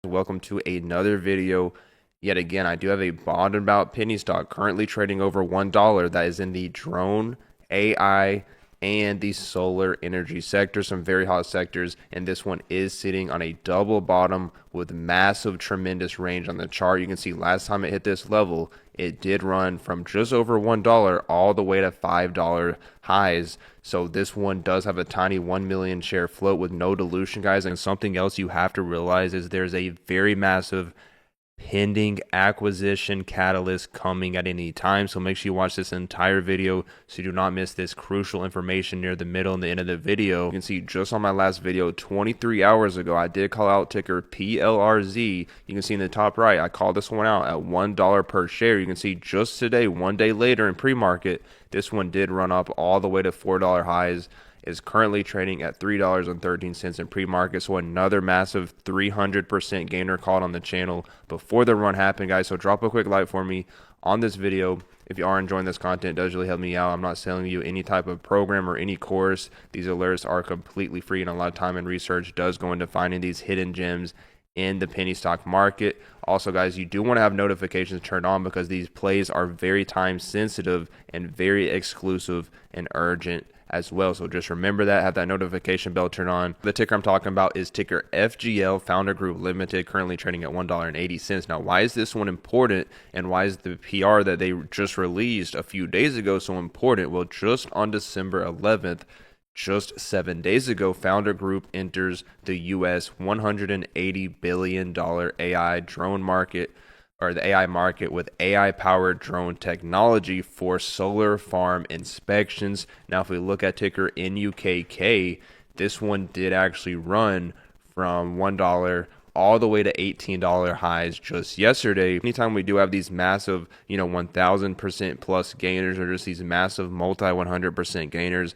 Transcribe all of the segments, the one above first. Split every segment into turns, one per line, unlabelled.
Welcome to another video. Yet again, I do have a bond about penny stock currently trading over $1 that is in the drone, AI, and the solar energy sector, some very hot sectors. And this one is sitting on a double bottom with massive, tremendous range on the chart. You can see last time it hit this level, it did run from just over $1 all the way to $5 highs. So this one does have a tiny 1 million share float with no dilution, guys. And something else you have to realize is there's a very massive pending acquisition catalyst coming at any time. So make sure you watch this entire video so you do not miss this crucial information near the middle and the end of the video. You can see just on my last video 23 hours ago, I did call out ticker PLRZ. You can see in the top right, I called this one out at $1 per share. You can see just today, one day later in pre-market, this one did run up all the way to $4 highs, is currently trading at $3.13 in pre-market. So another massive 300% gainer called on the channel before the run happened, guys. So drop a quick like for me on this video. If you are enjoying this content, it does really help me out. I'm not selling you any type of program or any course. These alerts are completely free, and a lot of time and research does go into finding these hidden gems in the penny stock market. Also, guys, you do want to have notifications turned on because these plays are very time sensitive and very exclusive and urgent as well. So just remember that, have that notification bell turned on. The ticker I'm talking about is ticker FGL, Founder Group Limited, currently trading at $1.80. Now, why is this one important, and why is the PR that they just released a few days ago so important? Well, just on December 11th, just 7 days ago, Founder Group enters the US $180 billion AI drone market, or the AI market, with AI powered drone technology for solar farm inspections. Now, if we look at ticker NUKK, this one did actually run from $1 all the way to $18 highs just yesterday. Anytime we do have these massive, 1000% plus gainers, or just these massive multi 100% gainers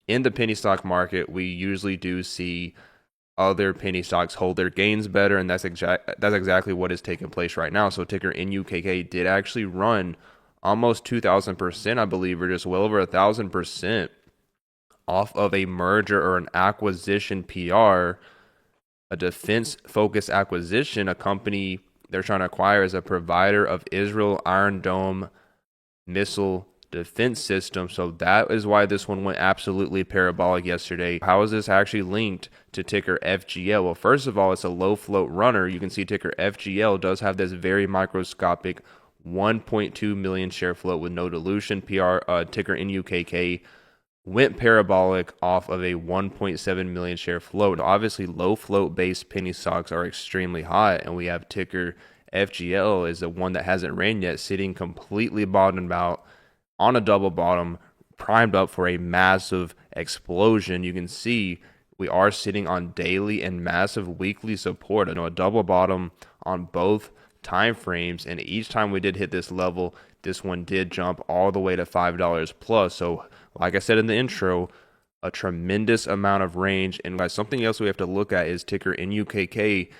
in the penny stock market, we usually do see other penny stocks hold their gains better, and that's exactly what is taking place right now. So ticker NUKK did actually run almost 2,000%, I believe, or just well over 1,000% off of a merger or an acquisition PR, a defense-focused acquisition. A company they're trying to acquire as a provider of Israel Iron Dome missile defense system. So that is why this one went absolutely parabolic yesterday. How is this actually linked to ticker FGL? Well, first of all, it's a low float runner. You can see ticker FGL does have this very microscopic 1.2 million share float with no dilution. Ticker NUKK went parabolic off of a 1.7 million share float. Obviously, low float based penny stocks are extremely hot, and we have ticker FGL is the one that hasn't ran yet, sitting completely bottomed out on a double bottom, primed up for a massive explosion. You can see we are sitting on daily and massive weekly support. A double bottom on both time frames, and each time we did hit this level, this one did jump all the way to $5 plus. So like I said in the intro, a tremendous amount of range. And guys, something else we have to look at is ticker NUKK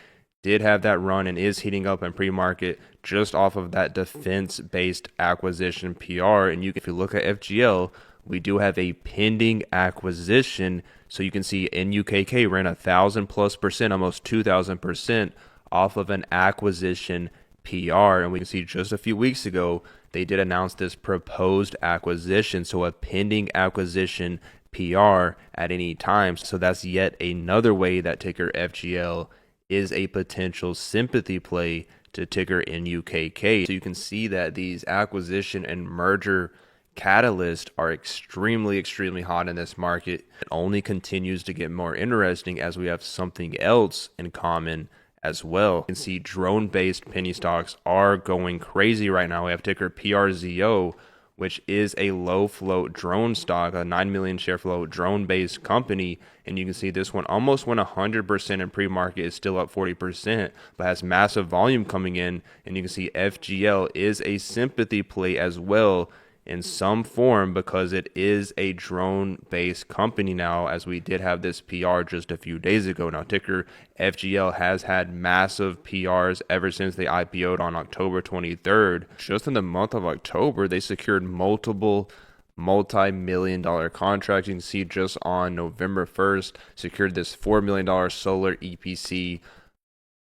did have that run and is heating up in pre-market just off of that defense-based acquisition PR. And if you look at FGL, we do have a pending acquisition. So you can see NUKK ran 1,000+%, almost 2,000% off of an acquisition PR. And we can see just a few weeks ago, they did announce this proposed acquisition. So a pending acquisition PR at any time. So that's yet another way that ticker FGL is a potential sympathy play to ticker NUKK. So you can see that these acquisition and merger catalysts are extremely, extremely hot in this market. It only continues to get more interesting as we have something else in common as well. You can see drone-based penny stocks are going crazy right now. We have ticker PRZO, which is a low float drone stock, a 9 million share float drone based company. And you can see this one almost went 100% in pre-market, is still up 40%, but has massive volume coming in. And you can see FGL is a sympathy play as well in some form, because it is a drone based company now, as we did have this PR just a few days ago. Now, ticker FGL has had massive PRs ever since they IPO'd on October 23rd. Just in the month of October, they secured multiple multi-million-dollar contracts. You can see just on November 1st, secured this $4 million solar EPC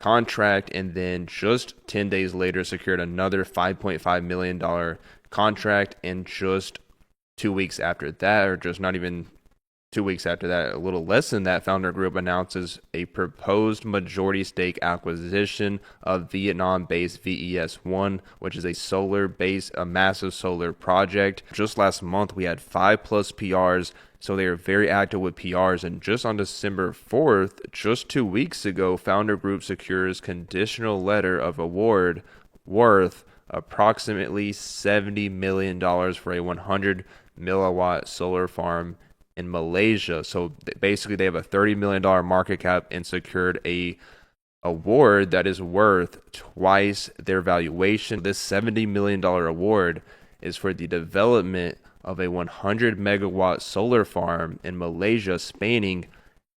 contract, and then just 10 days later secured another $5.5 million contract. And just 2 weeks after that, or just not even 2 weeks after that, a little less than that, Founder Group announces a proposed majority stake acquisition of Vietnam-based VES1, which is a massive solar project. Just last month, we had 5+ PRs, so they are very active with PRs. And just on December 4th, just 2 weeks ago, Founder Group secures conditional letter of award worth approximately $70 million for a 100 milliwatt solar farm in Malaysia. So basically they have a $30 million market cap and secured a award that is worth twice their valuation. This $70 million award is for the development of a 100 megawatt solar farm in Malaysia spanning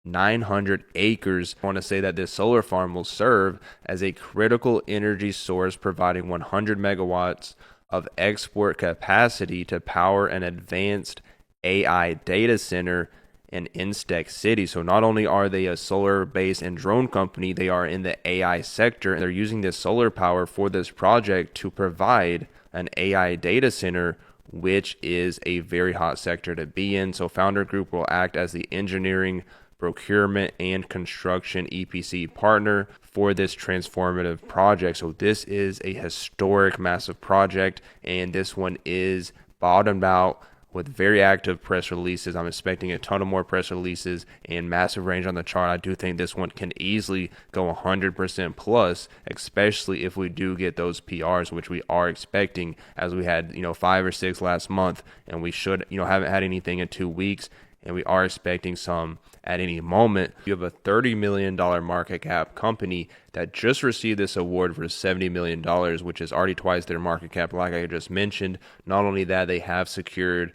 900 acres. I want to say that this solar farm will serve as a critical energy source, providing 100 megawatts of export capacity to power an advanced AI data center in Instex City. So not only are they a solar-based and drone company, they are in the AI sector, and they're using this solar power for this project to provide an AI data center, which is a very hot sector to be in. So Founder Group will act as the engineering, procurement, and construction EPC partner for this transformative project. So this is a historic, massive project, and this one is bottomed out with very active press releases. I'm expecting a ton of more press releases and massive range on the chart. I do think this one can easily go 100% plus, especially if we do get those PRs, which we are expecting, as we had 5 or 6 last month, and we should haven't had anything in 2 weeks, and we are expecting some at any moment. You have a $30 million market cap company that just received this award for $70 million, which is already twice their market cap, like I just mentioned. Not only that, they have secured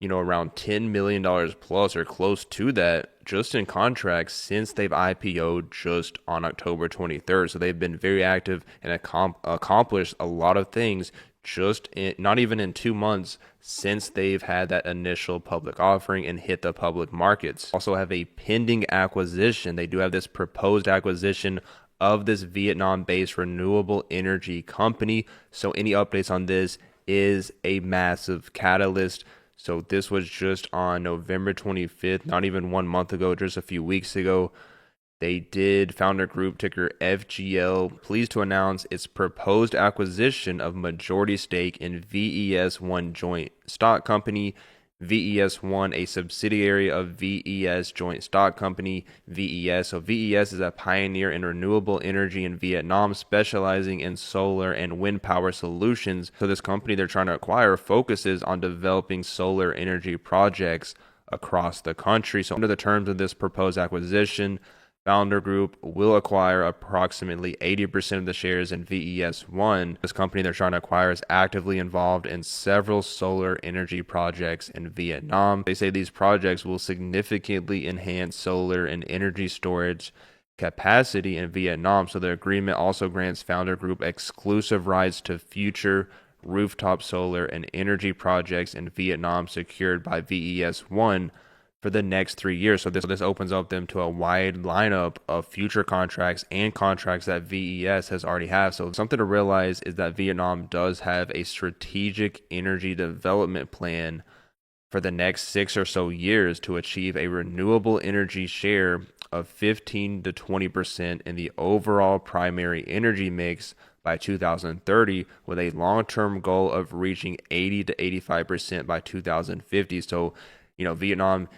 around $10 million plus or close to that just in contracts since they've IPO'd just on October 23rd. So they've been very active and accomplished a lot of things not even in 2 months since they've had that initial public offering and hit the public markets. Also have a pending acquisition. They do have this proposed acquisition of this Vietnam-based renewable energy company. So any updates on this is a massive catalyst. So this was just on November 25th, not even 1 month ago, just a few weeks ago. They did, Founder Group, ticker FGL, pleased to announce its proposed acquisition of majority stake in VES1 Joint Stock Company. VES1, a subsidiary of VES Joint Stock Company, VES. So VES is a pioneer in renewable energy in Vietnam, specializing in solar and wind power solutions. So this company they're trying to acquire focuses on developing solar energy projects across the country. So under the terms of this proposed acquisition, Founder Group will acquire approximately 80% of the shares in VES1. This company they're trying to acquire is actively involved in several solar energy projects in Vietnam. They say these projects will significantly enhance solar and energy storage capacity in Vietnam. So the agreement also grants Founder Group exclusive rights to future rooftop solar and energy projects in Vietnam secured by VES1 for the next 3 years. So this opens up them to a wide lineup of future contracts and contracts that VES has already have. So something to realize is that Vietnam does have a strategic energy development plan for the next 6 or so years to achieve a renewable energy share of 15 to 20% in the overall primary energy mix by 2030, with a long-term goal of reaching 80 to 85% by 2050. So, Vietnam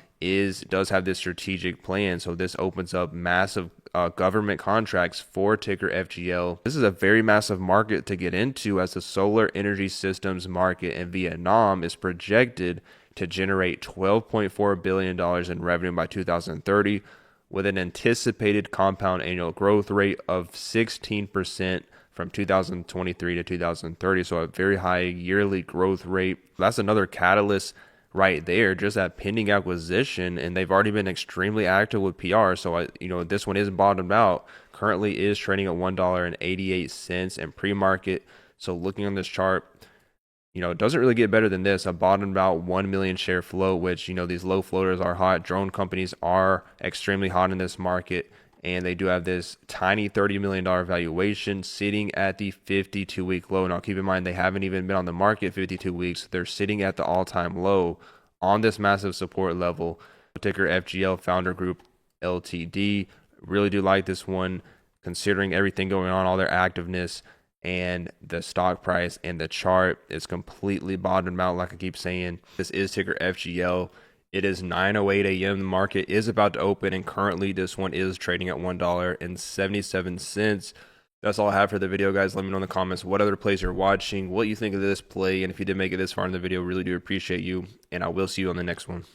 does have this strategic plan. So this opens up massive government contracts for ticker FGL. This is a very massive market to get into, as the solar energy systems market in Vietnam is projected to generate $12.4 billion in revenue by 2030, with an anticipated compound annual growth rate of 16% from 2023 to 2030. So a very high yearly growth rate. That's another catalyst right there, just that pending acquisition, and they've already been extremely active with PR. So this one is bottomed out. Currently is trading at $1.88 in pre-market. So looking on this chart, it doesn't really get better than this. A bottomed out 1 million share float, which these low floaters are hot. Drone companies are extremely hot in this market, and they do have this tiny $30 million valuation sitting at the 52-week low. Now, keep in mind, they haven't even been on the market 52 weeks. They're sitting at the all-time low on this massive support level. Ticker FGL, Founder Group Ltd. Really do like this one, considering everything going on, all their activeness, and the stock price and the chart is completely bottomed out, like I keep saying. This is ticker FGL. It is 9:08 a.m. The market is about to open, and currently this one is trading at $1.77. That's all I have for the video, guys. Let me know in the comments what other plays you're watching, what you think of this play, and if you did make it this far in the video, really do appreciate you, and I will see you on the next one.